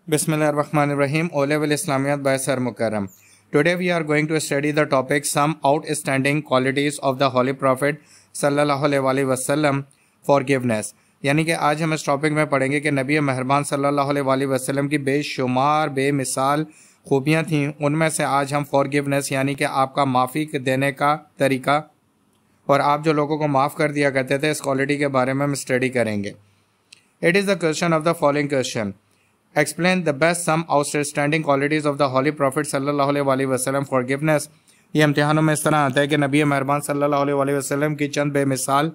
Bismillahirrahmanirrahim. O-Level Islamiyat by Sir Mukarram. Today we are going to study the topic Some Outstanding Qualities of the Holy Prophet Sallallahu Alaihi Wasallam, Forgiveness. یعنی کہ آج ہم اس topic میں پڑھیں گے کہ نبی مہربان صلی اللہ علیہ وسلم کی بے شمار بے مثال خوبیاں تھیں. ان میں سے آج ہم فارگیونیس یعنی کہ آپ کا معافی دینے کا طریقہ اور آپ جو لوگوں کو معاف کر دیا کرتے تھے اس کوالٹی کے بارے میں ہم اسٹڈی کریں گے. It is the question of the following question. Explain the best some outstanding qualities of the Holy Prophet sallallahu alaihi wasallam. Forgiveness. یہ امتحانوں میں اس طرح آتا ہے کہ نبی مہربان صلی اللہ علیہ وسلم کی چند بے مثال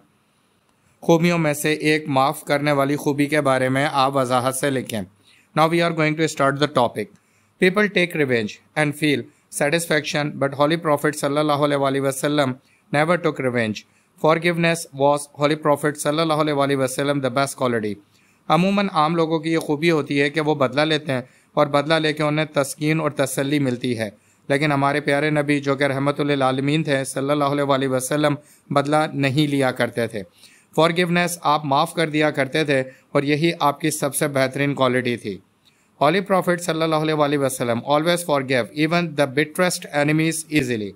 خوبیوں میں سے ایک معاف کرنے والی خوبی کے بارے میں آپ وضاحت سے لکھیں. Now we are going to start the topic. People take revenge and feel satisfaction, but Holy Prophet sallallahu alaihi wasallam never took revenge. Forgiveness was Holy Prophet sallallahu alaihi wasallam the best quality. عموماً عام لوگوں کی یہ خوبی ہوتی ہے کہ وہ بدلہ لیتے ہیں اور بدلہ لے کے انہیں تسکین اور تسلی ملتی ہے، لیکن ہمارے پیارے نبی جو کہ رحمت للعالمین تھے صلی اللہ علیہ وسلم بدلہ نہیں لیا کرتے تھے. فارگیونیس، آپ معاف کر دیا کرتے تھے اور یہی آپ کی سب سے بہترین کوالٹی تھی. Holy Prophet صلی اللہ علیہ وسلم always forgave even the bitterest enemies easily.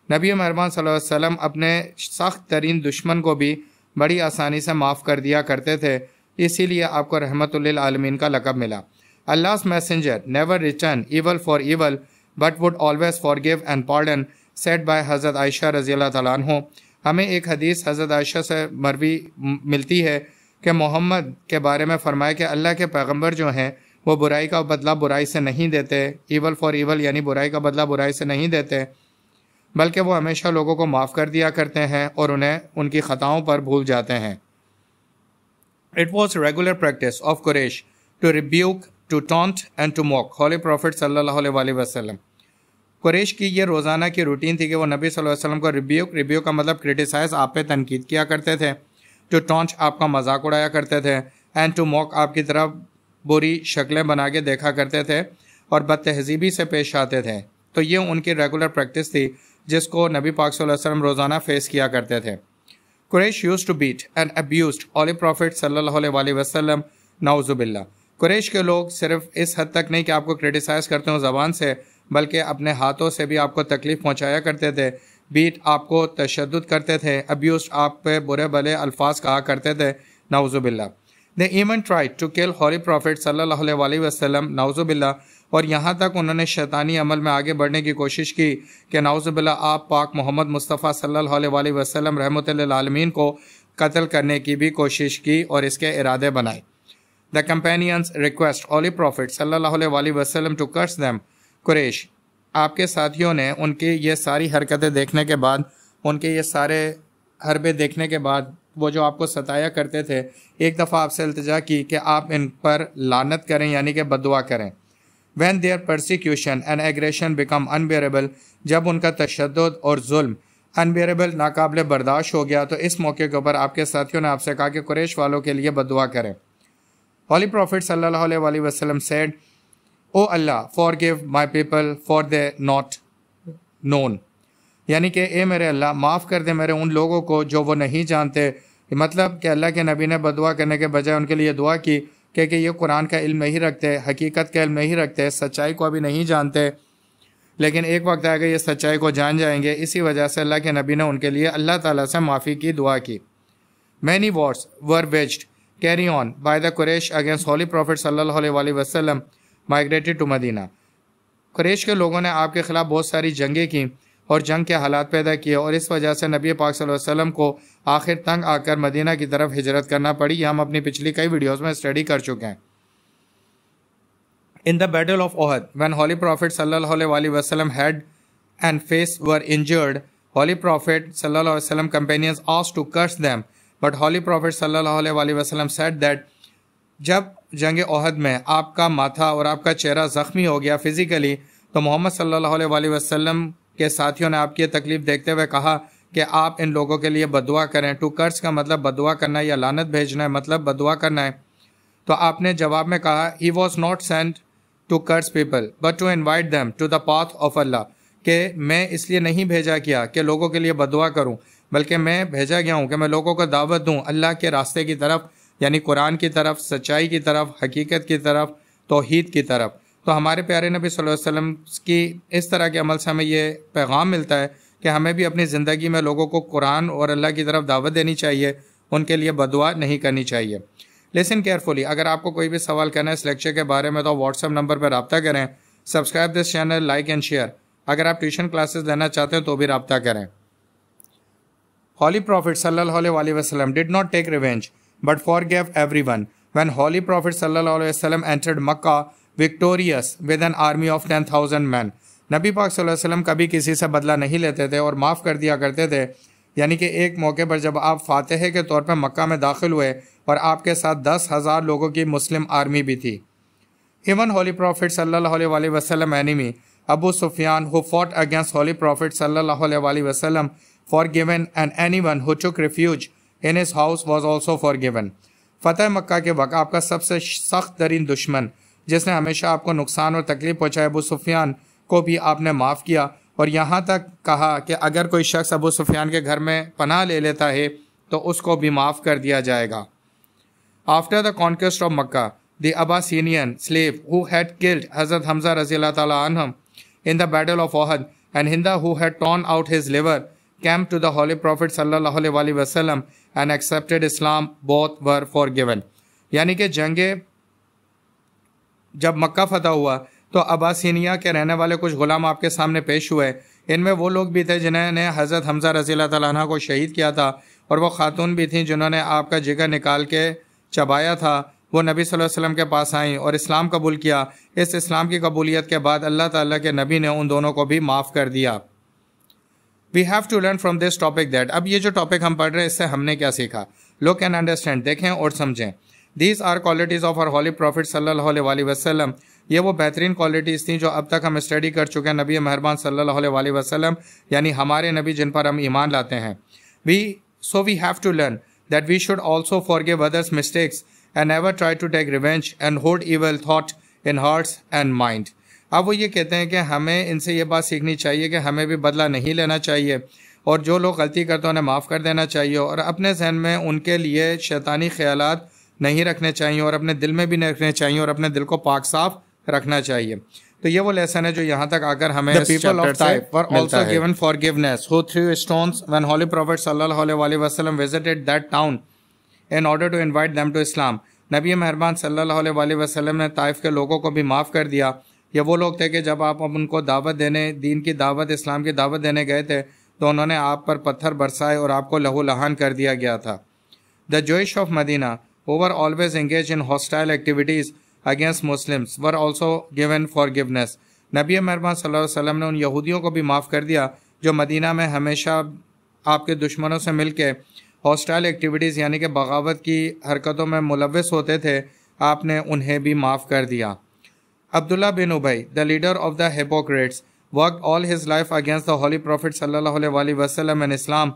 نبی مہربان صلی اللہ علیہ وسلم اپنے سخت ترین دشمن کو بھی بڑی آسانی سے معاف کر دیا کرتے تھے، اسی لیے آپ کو رحمت للعالمین کا لقب ملا. Allah's messenger never returned evil for evil but would always forgive and pardon, said by حضرت عائشہ رضی اللہ تعالیٰ عنہ. ہمیں ایک حدیث حضرت عائشہ سے مروی ملتی ہے کہ محمد کے بارے میں فرمایا کہ اللہ کے پیغمبر جو ہیں وہ برائی کا بدلہ برائی سے نہیں دیتے، ایول فار ایول یعنی برائی کا بدلہ برائی سے نہیں دیتے، بلکہ وہ ہمیشہ لوگوں کو معاف کر دیا کرتے ہیں اور انہیں ان کی خطاؤں پر بھول جاتے ہیں. It was regular practice of Quraysh to rebuke, to taunt and to mock Holy Prophet sallallahu alaihi wasallam. قریش کی یہ روزانہ کی روٹین تھی کہ وہ نبی صلی اللہ علیہ وسلم کو ریبیوک کا مطلب کرٹیسائز، آپ پہ تنقید کیا کرتے تھے. ٹو ٹانٹ، آپ کا مذاق اڑایا کرتے تھے. اینڈ ٹو موک، آپ کی طرف بری شکلیں بنا کے دیکھا کرتے تھے اور بد تہذیبی سے پیش آتے تھے. تو یہ ان کی ریگولر پریکٹس تھی جس کو نبی پاک صلی اللہ علیہ وسلم روزانہ فیس کیا کرتے تھے. Quraysh used to beat and abused holy prophet صلی اللہ علیہ وسلم، نعوذ باللہ. قریش کے لوگ صرف اس حد تک نہیں کہ آپ کو کرٹیسائز کرتے ہوں زبان سے، بلکہ اپنے ہاتھوں سے بھی آپ کو تکلیف پہنچایا کرتے تھے. بیٹ، آپ کو تشدد کرتے تھے. ابیوزڈ، آپ پہ برے بھلے الفاظ کہا کرتے تھے، نعوذ باللہ. They even tried to kill Holy Prophet صلی اللہ علیہ وسلم، نعوذ باللہ. اور یہاں تک انہوں نے شیطانی عمل میں آگے بڑھنے کی کوشش کی کہ نعوذ باللہ آپ پاک محمد مصطفیٰ صلی اللہ علیہ وسلم رحمت للعالمین کو قتل کرنے کی بھی کوشش کی اور اس کے ارادے بنائے. The companions request Holy Prophet صلی اللہ علیہ وسلم to curse them. قریش، آپ کے ساتھیوں نے ان کی یہ ساری حرکتیں دیکھنے کے بعد، ان کے یہ سارے حربے دیکھنے کے بعد، وہ جو آپ کو ستایا کرتے تھے، ایک دفعہ آپ سے التجا کی کہ آپ ان پر لعنت کریں یعنی کہ بددعا کریں. When their persecution and aggression become unbearable، جب ان کا تشدد اور ظلم unbearable، ناقابل برداشت ہو گیا، تو اس موقع کے اوپر آپ کے ساتھیوں نے آپ سے کہا کہ قریش والوں کے لیے بددعا کریں. Holy Prophet صلی اللہ علیہ وسلم said, "Oh Allah, forgive my people for they not known." یعنی کہ اے میرے اللہ، معاف کر دے میرے ان لوگوں کو جو وہ نہیں جانتے. مطلب کہ اللہ کے نبی نے بددعا کرنے کے بجائے ان کے لیے دعا کی کہ یہ قرآن کا علم نہیں رکھتے، حقیقت کا علم نہیں رکھتے، سچائی کو ابھی نہیں جانتے، لیکن ایک وقت آئے گا یہ سچائی کو جان جائیں گے. اسی وجہ سے اللہ کے نبی نے ان کے لیے اللہ تعالیٰ سے معافی کی دعا کی. Many wars were waged carry on by the Quraysh against Holy Prophet صلی اللہ علیہ وسلم migrated to Medina. قریش کے لوگوں نے آپ کے خلاف بہت ساری جنگیں کی اور جنگ کے حالات پیدا کیے، اور اس وجہ سے نبی پاک صلی اللہ علیہ وسلم کو آخر تنگ آ کر مدینہ کی طرف ہجرت کرنا پڑی. یہ ہم اپنی پچھلی کئی ویڈیوز میں اسٹڈی کر چکے ہیں. In the battle of Uhud, when Holy Prophet صلی اللہ علیہ وسلم head and face were injured, Holy Prophet صلی اللہ علیہ وسلم companions asked to curse them, but Holy Prophet صلی اللہ علیہ وسلم said that جب جنگ احد میں آپ کا ماتھا اور آپ کا چہرہ زخمی ہو گیا فزیکلی، تو محمد صلی اللہ علیہ وسلم کے ساتھیوں نے آپ کی تکلیف دیکھتے ہوئے کہا کہ آپ ان لوگوں کے لیے بددعا کریں. ٹو کرس کا مطلب بددعا کرنا ہے یا لعنت بھیجنا ہے، مطلب بددعا کرنا ہے. تو آپ نے جواب میں کہا he was not sent to curse people but to invite them to the path of Allah, کہ میں اس لیے نہیں بھیجا کیا کہ لوگوں کے لیے بددعا کروں، بلکہ میں بھیجا گیا ہوں کہ میں لوگوں کو دعوت دوں اللہ کے راستے کی طرف، یعنی قرآن کی طرف، سچائی کی طرف، حقیقت کی طرف، توحید کی طرف۔ تو ہمارے پیارے نبی صلی اللہ علیہ وسلم کی اس طرح کے عمل سے ہمیں یہ پیغام ملتا ہے کہ ہمیں بھی اپنی زندگی میں لوگوں کو قرآن اور اللہ کی طرف دعوت دینی چاہیے، ان کے لیے بددعا نہیں کرنی چاہیے۔ لسن کیئرفلی، اگر آپ کو کوئی بھی سوال کرنا ہے اس لیکچر کے بارے میں تو واٹس ایپ نمبر پر رابطہ کریں۔ Subscribe this channel, like and share. اگر آپ ٹیوشن کلاسز لینا چاہتے ہیں تو بھی رابطہ کریں۔ Holy Prophet sallallahu alaihi wasallam did not take revenge but forgave everyone. When Holy Prophet sallallahu alaihi wasallam entered Makkah victorious with an army of 10,000 men, نبی پاک صلی اللہ علیہ وسلم کبھی کسی سے بدلہ نہیں لیتے تھے اور معاف کر دیا کرتے تھے۔ یعنی کہ ایک موقع پر جب آپ فاتح کے طور پہ مکہ میں داخل ہوئے اور آپ کے ساتھ 10,000 لوگوں کی مسلم آرمی بھی تھی۔ Even Holy Prophet sallallahu alaihi wasallam enemy Abu Sufyan, who fought against Holy Prophet sallallahu alaihi wasallam, forgiven, and anyone who took refuge in his house was also forgiven. فتح مکہ کے وقت آپ کا سب سے سخت ترین دشمن جس نے ہمیشہ آپ کو نقصان اور تکلیف پہنچایا، ابو سفیان کو بھی آپ نے معاف کیا، اور یہاں تک کہا کہ اگر کوئی شخص ابو سفیان کے گھر میں پناہ لے لیتا ہے تو اس کو بھی معاف کر دیا جائے گا۔ After the conquest of Makkah, the Abyssinian slave who had killed Hazrat Hamza radiallahu ta'ala anhum in the battle of Uhud and Hinda who had torn out his liver came to the Holy Prophet sallallahu alaihi wasallam and accepted Islam. Both were forgiven. یعنی کہ جب مکہ فتح ہوا تو اباسینیا کے رہنے والے کچھ غلام آپ کے سامنے پیش ہوئے۔ ان میں وہ لوگ بھی تھے جنہوں نے حضرت حمزہ رضی اللہ تعالیٰ عنہ کو شہید کیا تھا، اور وہ خاتون بھی تھیں جنہوں نے آپ کا جگر نکال کے چبایا تھا۔ وہ نبی صلی اللہ علیہ وسلم کے پاس آئیں اور اسلام قبول کیا۔ اس اسلام کی قبولیت کے بعد اللہ تعالیٰ کے نبی نے ان دونوں کو بھی معاف کر دیا۔ We have to learn from this topic that اب یہ جو ٹاپک ہم پڑھ رہے ہیں اس سے ہم نے کیا سیکھا؟ Look and understand، دیکھیں اور سمجھیں۔ These are qualities of our Holy Prophet صلی اللہ علیہ وسلم۔ یہ وہ بہترین کوالٹیز تھیں جو اب تک ہم اسٹڈی کر چکے ہیں نبی مہربان صلی اللہ علیہ وسلم، یعنی ہمارے نبی جن پر ہم ایمان لاتے ہیں۔ So we have to learn that we should also forgive others' mistakes and never try to take revenge and hold evil thought in hearts and mind۔ اب وہ یہ کہتے ہیں کہ ہمیں ان سے یہ بات سیکھنی چاہیے کہ ہمیں بھی بدلہ نہیں لینا چاہیے، اور جو لوگ غلطی کرتے ہیں انہیں معاف کر دینا چاہیے، اور اپنے ذہن میں ان کے لیے شیطانی خیالات نہیں رکھنے چاہیے، اور اپنے دل میں بھی نہیں رکھنے چاہیے، اور اپنے دل کو پاک صاف رکھنا چاہیے۔ تو یہ وہ لیسن ہے جو یہاں تک آ کر ہمیں The people of Taif were also given forgiveness who threw stones when Holy Prophet sallallahu alaihi wasallam visited that town in order to invite them to Islam۔ نبی مہربان صلی اللہ علیہ وسلم نے طائف کے لوگوں کو بھی معاف کر دیا۔ یہ وہ لوگ تھے کہ جب آپ ان کو دعوت دینے، دین کی دعوت، اسلام کی دعوت دینے گئے تھے تو انہوں نے آپ پر پتھر برسائے اور آپ کو لہو لہان کر دیا گیا تھا۔ The Jewish of Medina who were always engaged in hostile activities against Muslims were also given forgiveness۔ نبی مہربان صلی اللہ علیہ وسلم نے ان یہودیوں کو بھی معاف کر دیا جو مدینہ میں ہمیشہ آپ کے دشمنوں سے مل کے ہاسٹائل ایکٹیویٹیز یعنی کہ بغاوت کی حرکتوں میں ملوث ہوتے تھے، آپ نے انہیں بھی معاف کر دیا۔ عبداللہ بن ابی، the leader of the hypocrites, worked all his life against the Holy Prophet sallallahu alaihi wasallam and Islam.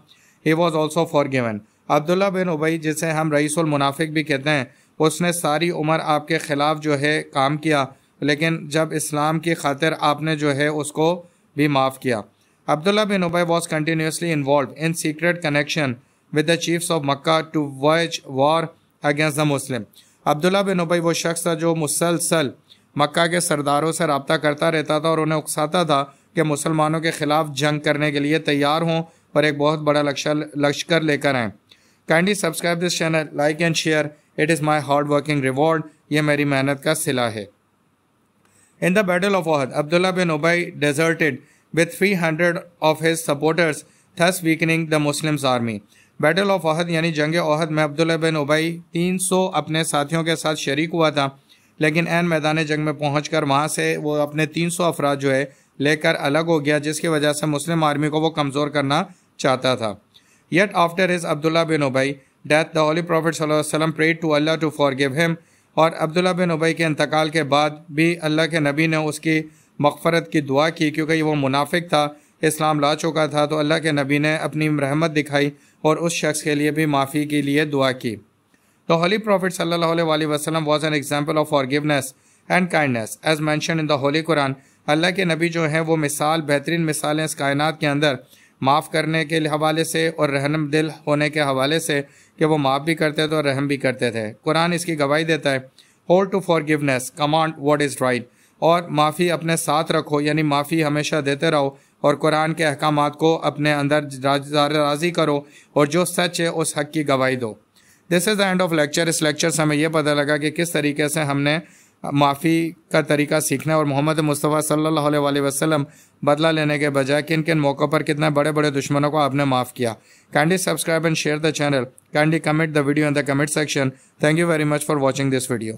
He was also forgiven۔ عبداللہ بن ابی جسے ہم رئیس المنافق بھی کہتے ہیں، اس نے ساری عمر آپ کے خلاف جو ہے کام کیا، لیکن جب اسلام کی خاطر آپ نے جو ہے اس کو بھی معاف کیا۔ عبداللہ بن ابی was continuously involved in secret connection with the chiefs of Makkah to wage war against the Muslim۔ عبداللہ بن ابی وہ شخص تھا جو مسلسل مکہ کے سرداروں سے رابطہ کرتا رہتا تھا اور انہیں اکساتا تھا کہ مسلمانوں کے خلاف جنگ کرنے کے لیے تیار ہوں اور ایک بہت بڑا لشکر لے کر آئیں۔ Kindly subscribe this channel, like and share, it is my hard working reward, یہ میری محنت کا صلہ ہے۔ In the battle of Uhud, Abdullah bin Ubay deserted with 300 of his supporters, thus weakening the Muslims army۔ Battle of Uhud یعنی جنگ احد میں عبداللہ بن ابی 300 اپنے ساتھیوں کے ساتھ شریک ہوا تھا، لیکن عین میدان جنگ میں پہنچ کر وہاں سے وہ اپنے 300 افراد جو ہے لے کر الگ ہو گیا، جس کی وجہ سے مسلم آرمی کو وہ کمزور کرنا چاہتا تھا۔ Yet after his Abdullah bin Ubay death, the Holy Prophet صلی اللہ علیہ وسلم prayed to Allah to forgive him۔ اور عبداللہ بن ابی کے انتقال کے بعد بھی اللہ کے نبی نے اس کی مغفرت کی دعا کی، کیونکہ وہ منافق تھا، اسلام لا چکا تھا، تو اللہ کے نبی نے اپنی رحمت دکھائی اور اس شخص کے لیے بھی معافی کے لیے دعا کی۔ The Holy Prophet صلی اللہ علیہ وسلم was an example of forgiveness and kindness as mentioned in the Holy Quran۔ اللہ کے نبی جو ہیں وہ بہترین مثالیں اس کائنات کے اندر معاف کرنے کے حوالے سے اور رحم دل ہونے کے حوالے سے، کہ وہ معاف بھی کرتے تھے اور رحم بھی کرتے تھے۔ قرآن اس کی گواہی دیتا ہے۔ Hold to forgiveness, command what is right, اور معافی اپنے ساتھ رکھو، یعنی معافی ہمیشہ دیتے رہو، اور قرآن کے احکامات کو اپنے اندر راضی کرو، اور جو سچ ہے اس حق کی گواہی دو۔ This is the end of lecture. اس لیکچر سے ہمیں یہ پتہ لگا کہ کس طریقے سے ہم نے معافی کا طریقہ سیکھنا ہے، اور محمد مصطفیٰ صلی اللہ علیہ وسلم بدلہ لینے کے بجائے کن کن موقع پر کتنے بڑے بڑے دشمنوں کو آپ نے معاف کیا۔ Kindly subscribe and share the channel. Kindly comment the video in the comment section. Thank you very much for watching this video.